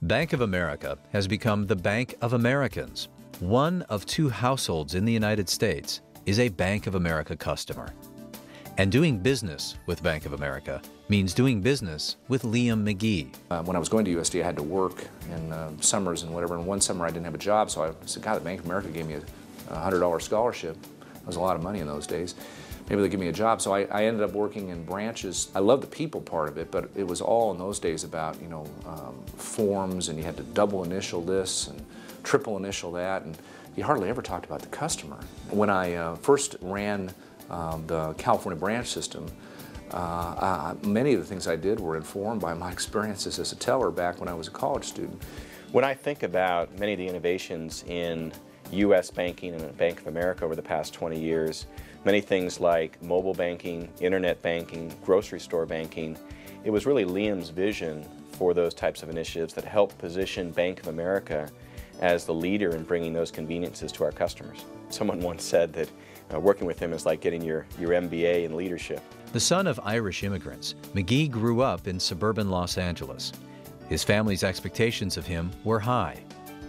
Bank of America has become the Bank of Americans. One of 2 households in the United States is a Bank of America customer. And doing business with Bank of America means doing business with Liam McGee. When I was going to USD, I had to work in summers and whatever, and one summer I didn't have a job, so I said, God, the Bank of America gave me a $100 scholarship. That was a lot of money in those days. Maybe they'll give me a job. So I ended up working in branches. I love the people part of it, but it was all in those days about, forms, and you had to double initial this and triple initial that, and you hardly ever talked about the customer. When I first ran the California branch system, many of the things I did were informed by my experiences as a teller back when I was a college student. When I think about many of the innovations in U.S. banking and Bank of America over the past 20 years, many things like mobile banking, internet banking, grocery store banking, it was really Liam's vision for those types of initiatives that helped position Bank of America as the leader in bringing those conveniences to our customers. Someone once said that working with him is like getting your MBA in leadership. The son of Irish immigrants, McGee grew up in suburban Los Angeles. His family's expectations of him were high.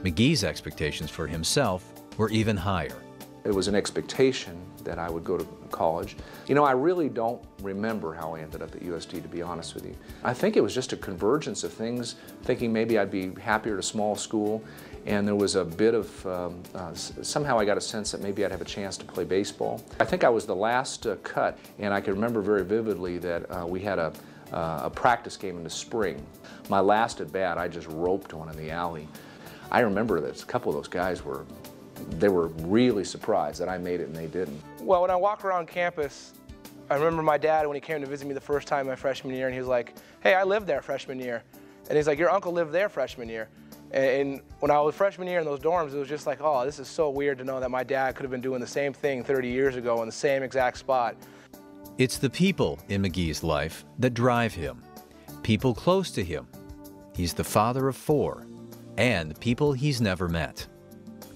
McGee's expectations for himself were even higher. It was an expectation that I would go to college. I really don't remember how I ended up at USD, to be honest with you. I think it was just a convergence of things, thinking maybe I'd be happier at a small school, and there was a bit of, somehow I got a sense that maybe I'd have a chance to play baseball. I think I was the last cut, and I can remember very vividly that we had a practice game in the spring. My last at bat, I just roped one in the alley. I remember that a couple of those guys were really surprised that I made it and they didn't. Well, when I walk around campus, I remember my dad when he came to visit me the first time my freshman year, and he was like, hey, I lived there freshman year. And he's like, your uncle lived there freshman year. And when I was freshman year in those dorms, it was just like, oh, this is so weird to know that my dad could have been doing the same thing 30 years ago in the same exact spot. It's the people in McGee's life that drive him. People close to him. He's the father of 4, and people he's never met.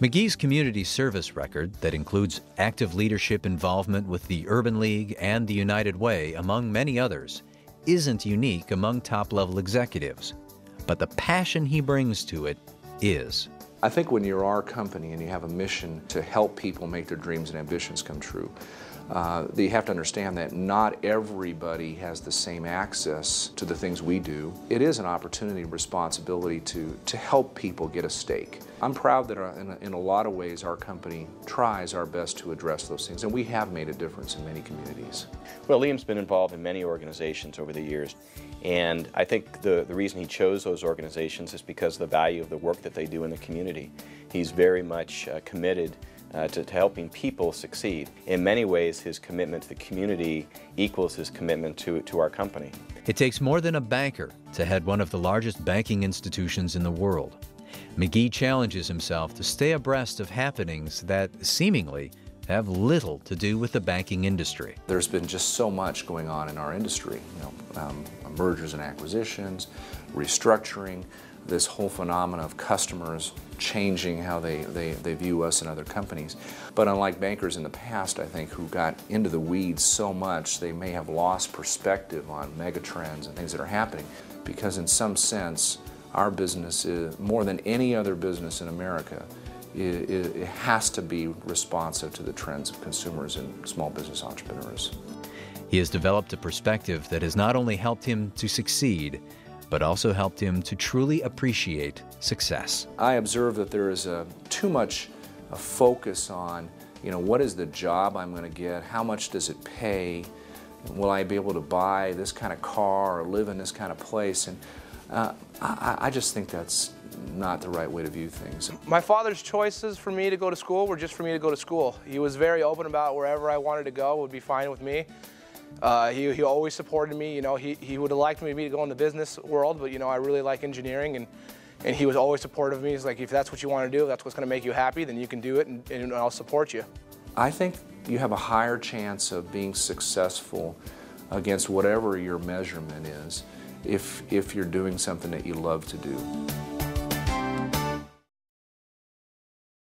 McGee's community service record, that includes active leadership involvement with the Urban League and the United Way, among many others, isn't unique among top-level executives. But the passion he brings to it is. I think when you're our company and you have a mission to help people make their dreams and ambitions come true, you have to understand that not everybody has the same access to the things we do. It is an opportunity and responsibility to help people get a stake. I'm proud that in a lot of ways our company tries our best to address those things, and we have made a difference in many communities. Well, Liam's been involved in many organizations over the years, and I think the reason he chose those organizations is because of the value of the work that they do in the community. He's very much committed to helping people succeed. In many ways, his commitment to the community equals his commitment to our company. It takes more than a banker to head one of the largest banking institutions in the world. McGee challenges himself to stay abreast of happenings that seemingly have little to do with the banking industry. There's been just so much going on in our industry, mergers and acquisitions, restructuring, this whole phenomenon of customers changing how they view us and other companies. But unlike bankers in the past, I think, who got into the weeds so much, they may have lost perspective on megatrends and things that are happening, because in some sense, our business is, more than any other business in America, it has to be responsive to the trends of consumers and small business entrepreneurs. He has developed a perspective that has not only helped him to succeed, but also helped him to truly appreciate success. I observe that there is too much a focus on, what is the job I'm going to get, how much does it pay, will I be able to buy this kind of car or live in this kind of place, and I just think that's not the right way to view things. My father's choices for me to go to school were just for me to go to school. He was very open about wherever I wanted to go would be fine with me. He always supported me. He would have liked me to go in the business world, but I really like engineering, and he was always supportive of me. He's like, if that's what you want to do, if that's what's going to make you happy, then you can do it, and I'll support you. I think you have a higher chance of being successful against whatever your measurement is if you're doing something that you love to do.